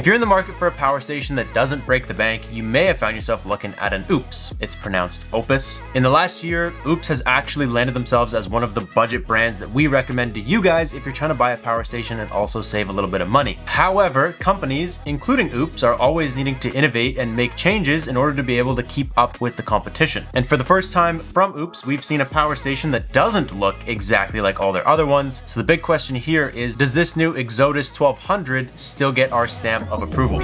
If you're in the market for a power station that doesn't break the bank, you may have found yourself looking at an Oupes. It's pronounced Opus. In the last year, Oupes has actually landed themselves as one of the budget brands that we recommend to you guys if you're trying to buy a power station and also save a little bit of money. However, companies, including Oupes, are always needing to innovate and make changes in order to be able to keep up with the competition. And for the first time from Oupes, we've seen a power station that doesn't look exactly like all their other ones. So the big question here is, does this new Exodus 1200 still get our stamp of approval?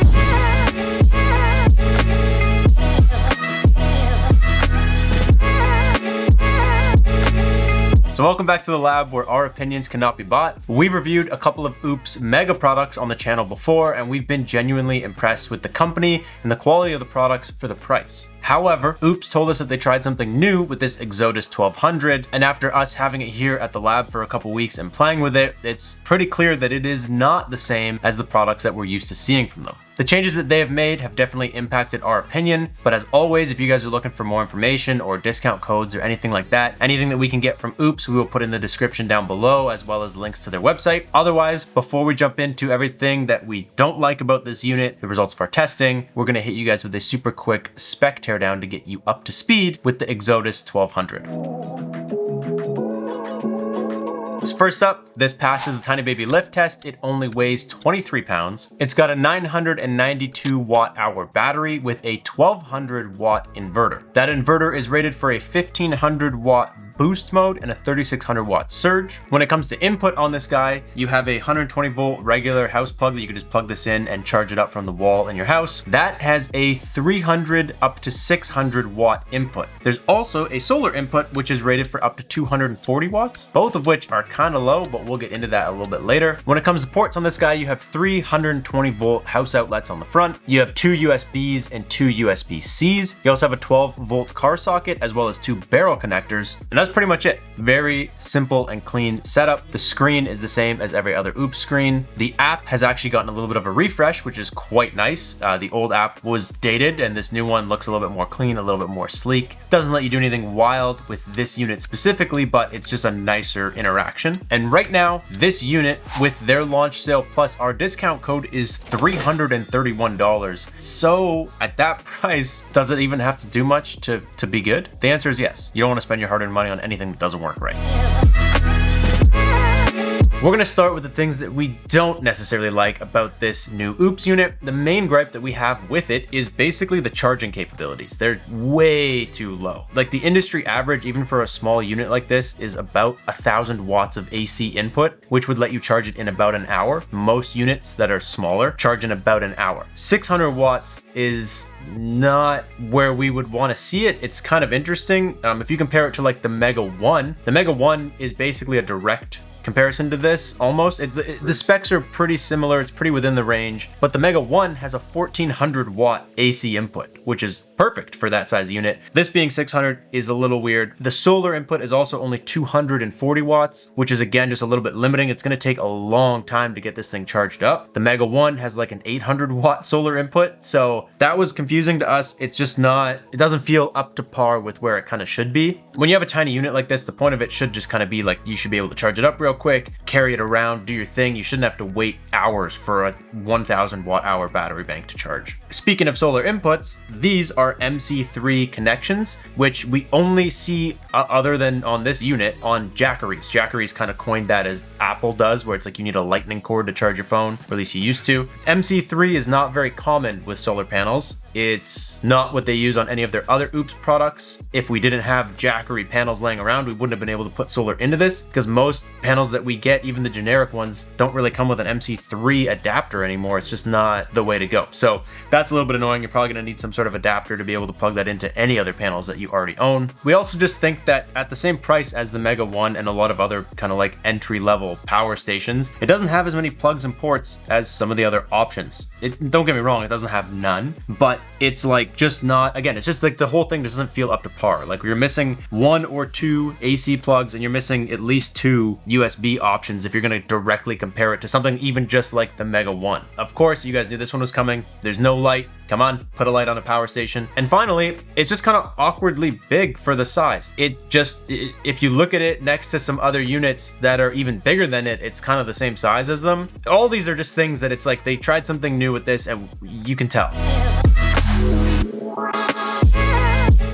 So welcome back to the lab where our opinions cannot be bought. We've reviewed a couple of Oupes Mega products on the channel before, and we've been genuinely impressed with the company and the quality of the products for the price. However, Oupes told us that they tried something new with this Exodus 1200, and after us having it here at the lab for a couple weeks and playing with it, it's pretty clear that it is not the same as the products that we're used to seeing from them. The changes that they have made have definitely impacted our opinion, but as always, if you guys are looking for more information or discount codes or anything like that, anything that we can get from Oupes, we will put in the description down below, as well as links to their website. Otherwise, before we jump into everything that we don't like about this unit, the results of our testing, we're gonna hit you guys with a super quick spec teardown to get you up to speed with the Exodus 1200. First up, this passes the tiny baby lift test. It only weighs 23 pounds. It's got a 992 watt hour battery with a 1200 watt inverter. That inverter is rated for a 1500 watt boost mode and a 3600 watt surge. When it comes to input on this guy, you have a 120 volt regular house plug that you can just plug this in and charge it up from the wall in your house. That has a 300 up to 600 watt input. There's also a solar input, which is rated for up to 240 watts, both of which are kind of low, but we'll get into that a little bit later. When it comes to ports on this guy, you have 320 volt house outlets on the front. You have 2 USBs and 2 USB-Cs. You also have a 12 volt car socket, as well as 2 barrel connectors. And that's pretty much it. Very simple and clean setup. The screen is the same as every other Oupes screen. The app has actually gotten a little bit of a refresh, which is quite nice. The old app was dated and this new one looks a little bit more clean, a little bit more sleek. Doesn't let you do anything wild with this unit specifically, but it's just a nicer interaction. And right now, this unit with their launch sale plus our discount code is $331. So at that price, does it even have to do much to be good? The answer is yes. You don't want to spend your hard-earned money on anything that doesn't work right. We're gonna start with the things that we don't necessarily like about this new Oupes unit. The main gripe that we have with it is basically the charging capabilities. They're way too low. Like the industry average, even for a small unit like this, is about 1000 watts of AC input, which would let you charge it in about an hour. Most units that are smaller charge in about an hour. 600 watts is not where we would want to see it. It's kind of interesting. If you compare it to like the Mega 1, the Mega 1 is basically a direct comparison to this almost. The specs are pretty similar, it's pretty within the range, but the Mega 1 has a 1400 watt AC input, which is perfect for that size unit. This being 600 is a little weird. The solar input is also only 240 watts, which is again just a little bit limiting. It's gonna take a long time to get this thing charged up. The Mega 1 has like an 800 watt solar input, so that was confusing to us. It's just not, it doesn't feel up to par with where it kind of should be. When you have a tiny unit like this, the point of it should just kind of be like, you should be able to charge it up real quick, carry it around, do your thing. You shouldn't have to wait hours for a 1000 watt hour battery bank to charge. Speaking of solar inputs, these are MC3 connections, which we only see other than on this unit on Jackeries. Jackeries kind of coined that as Apple does, where it's like you need a lightning cord to charge your phone, or at least you used to. MC3 is not very common with solar panels. It's not what they use on any of their other Oupes products. If we didn't have Jackery panels laying around, we wouldn't have been able to put solar into this, because most panels that we get, even the generic ones, don't really come with an MC3 adapter anymore. It's just not the way to go. So that's a little bit annoying. You're probably gonna need some sort of adapter to be able to plug that into any other panels that you already own. We also just think that at the same price as the Mega 1 and a lot of other kind of like entry-level power stations, it doesn't have as many plugs and ports as some of the other options. Don't get me wrong, it doesn't have none, but it's like just not, again, it's just like the whole thing doesn't feel up to par. Like you're missing 1 or 2 AC plugs and you're missing at least 2 USB USB options if you're going to directly compare it to something even just like the Mega 1. Of course, you guys knew this one was coming. There's no light. Come on, put a light on a power station. And finally, it's just kind of awkwardly big for the size. If you look at it next to some other units that are even bigger than it, it's kind of the same size as them. All these are just things that it's like they tried something new with this and you can tell.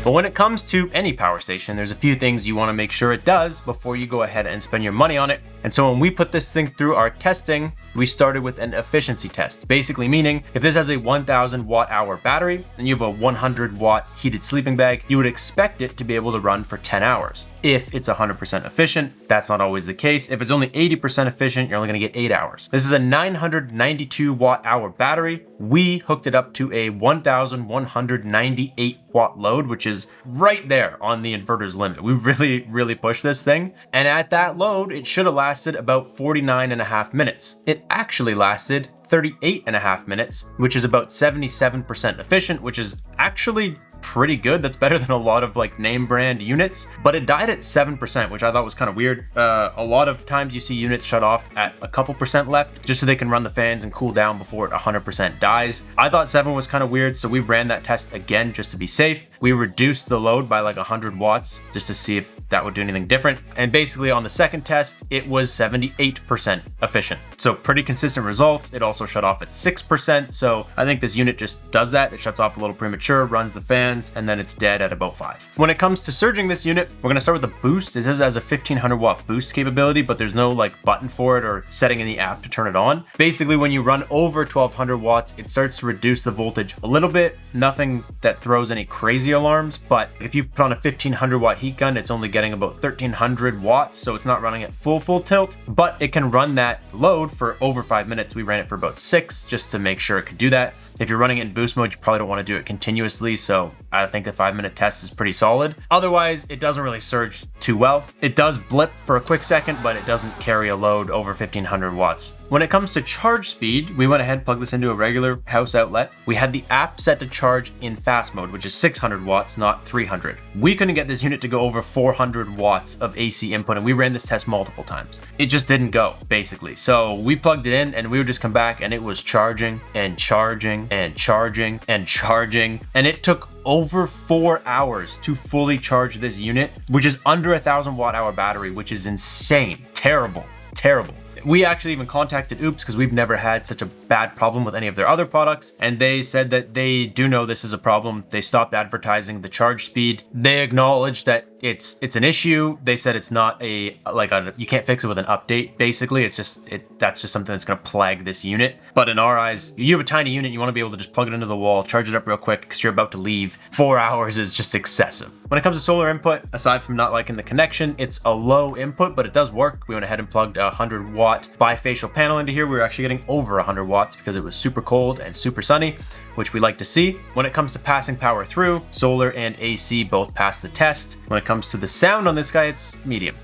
But when it comes to any power station, there's a few things you want to make sure it does before you go ahead and spend your money on it. And so when we put this thing through our testing, we started with an efficiency test, basically meaning if this has a 1000 watt hour battery and you have a 100 watt heated sleeping bag, you would expect it to be able to run for 10 hours. If it's 100% efficient, that's not always the case. If it's only 80% efficient, you're only gonna get 8 hours. This is a 992 watt hour battery. We hooked it up to a 1198 watt load, which is right there on the inverter's limit. We really pushed this thing. And at that load, it should have lasted about 49.5 minutes. It actually lasted 38.5 minutes, which is about 77% efficient, which is actually pretty good. That's better than a lot of like name brand units, but it died at 7%, which I thought was kind of weird. A lot of times you see units shut off at a couple percent left just so they can run the fans and cool down before it 100% dies. I thought 7 was kind of weird, so we ran that test again just to be safe. We reduced the load by like 100 watts just to see if that would do anything different. And basically on the second test, it was 78% efficient. So pretty consistent results. It also shut off at 6%. So I think this unit just does that. It shuts off a little premature, runs the fans, and then it's dead at about 5. When it comes to surging this unit, we're gonna start with the boost. It says it has a 1500 watt boost capability, but there's no like button for it or setting in the app to turn it on. Basically, when you run over 1200 watts, it starts to reduce the voltage a little bit. Nothing that throws any crazy alarms, but if you put on a 1500 watt heat gun, it's only getting about 1300 watts, so it's not running at full tilt, but it can run that load for over 5 minutes. We ran it for about 6 just to make sure it could do that. If you're running it in boost mode, you probably don't want to do it continuously, so I think a 5-minute test is pretty solid. Otherwise, it doesn't really surge too well. It does blip for a quick second, but it doesn't carry a load over 1500 watts. When it comes to charge speed, we went ahead and plugged this into a regular house outlet. We had the app set to charge in fast mode, which is 600 watts, not 300. We couldn't get this unit to go over 400 watts of AC input, and we ran this test multiple times. It just didn't go, basically. So we plugged it in, and we would just come back, and it was charging and charging and charging and charging, and it took over 4 hours to fully charge this unit, which is under 1000 watt hour battery, which is insane. Terrible. We actually even contacted Oupes because we've never had such a bad problem with any of their other products, and they said that they do know this is a problem. They stopped advertising the charge speed. They acknowledged that it's an issue. They said it's not you can't fix it with an update. Basically, that's just something that's going to plague this unit. But in our eyes, you have a tiny unit, you want to be able to just plug it into the wall, charge it up real quick because you're about to leave. 4 hours is just excessive. When it comes to solar input, aside from not liking the connection, it's a low input, but it does work. We went ahead and plugged a 100 watt bifacial panel into here. We were actually getting over 100 watts because it was super cold and super sunny, which we like to see. When it comes to passing power through, solar and AC both pass the test. When it comes to the sound on this guy, it's medium.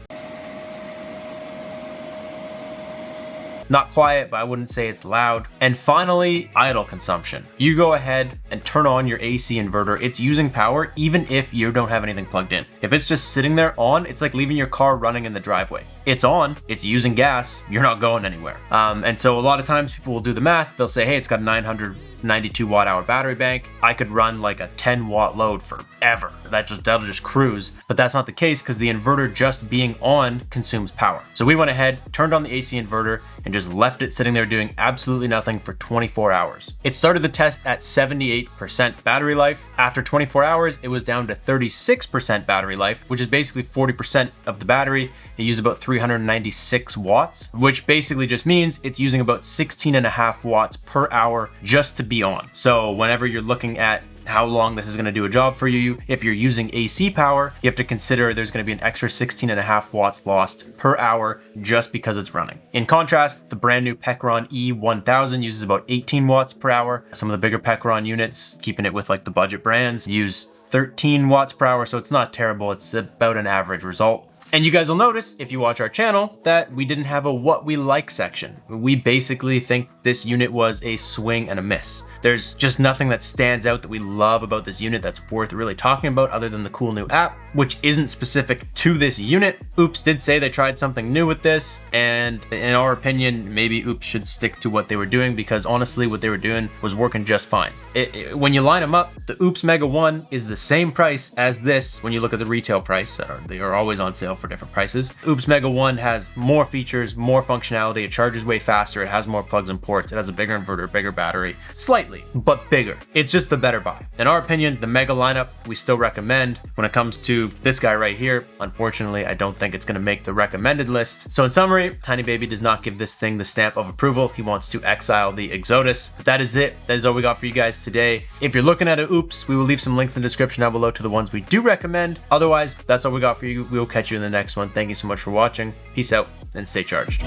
Not quiet, but I wouldn't say it's loud. And finally, idle consumption. You go ahead and turn on your AC inverter. It's using power even if you don't have anything plugged in. If it's just sitting there on, it's like leaving your car running in the driveway. It's on, it's using gas, you're not going anywhere. And so a lot of times people will do the math. They'll say, hey, it's got a 992 watt hour battery bank. I could run like a 10 watt load forever. That'll just cruise. But that's not the case because the inverter just being on consumes power. So we went ahead, turned on the AC inverter, and just left it sitting there doing absolutely nothing for 24 hours. It started the test at 78% battery life. After 24 hours, it was down to 36% battery life, which is basically 40% of the battery. It used about 396 watts, which basically just means it's using about 16.5 watts per hour just to be on. So whenever you're looking at how long this is going to do a job for you, if you're using AC power, you have to consider there's going to be an extra 16.5 watts lost per hour just because it's running. In contrast, the brand new Pecron E1000 uses about 18 watts per hour. Some of the bigger Pecron units, keeping it with like the budget brands, use 13 watts per hour, so it's not terrible. It's about an average result. And you guys will notice, if you watch our channel, that we didn't have a what we like section. We basically think this unit was a swing and a miss. There's just nothing that stands out that we love about this unit that's worth really talking about other than the cool new app, which isn't specific to this unit. Oupes did say they tried something new with this, and in our opinion, maybe Oupes should stick to what they were doing, because honestly, what they were doing was working just fine. When you line them up, the Oupes Mega 1 is the same price as this when you look at the retail price. They are always on sale for different prices. Oupes Mega 1 has more features, more functionality, it charges way faster, it has more plugs and ports, it has a bigger inverter, bigger battery, slightly, but bigger. It's just the better buy. In our opinion, the Mega lineup, we still recommend. When it comes to this guy right here, unfortunately, I don't think it's gonna make the recommended list. So in summary, Tiny Baby does not give this thing the stamp of approval. He wants to exile the Exodus. But that is it. That is all we got for you guys today. If you're looking at a Oupes, we will leave some links in the description down below to the ones we do recommend. Otherwise, that's all we got for you. We will catch you in the next one. Thank you so much for watching. Peace out and stay charged.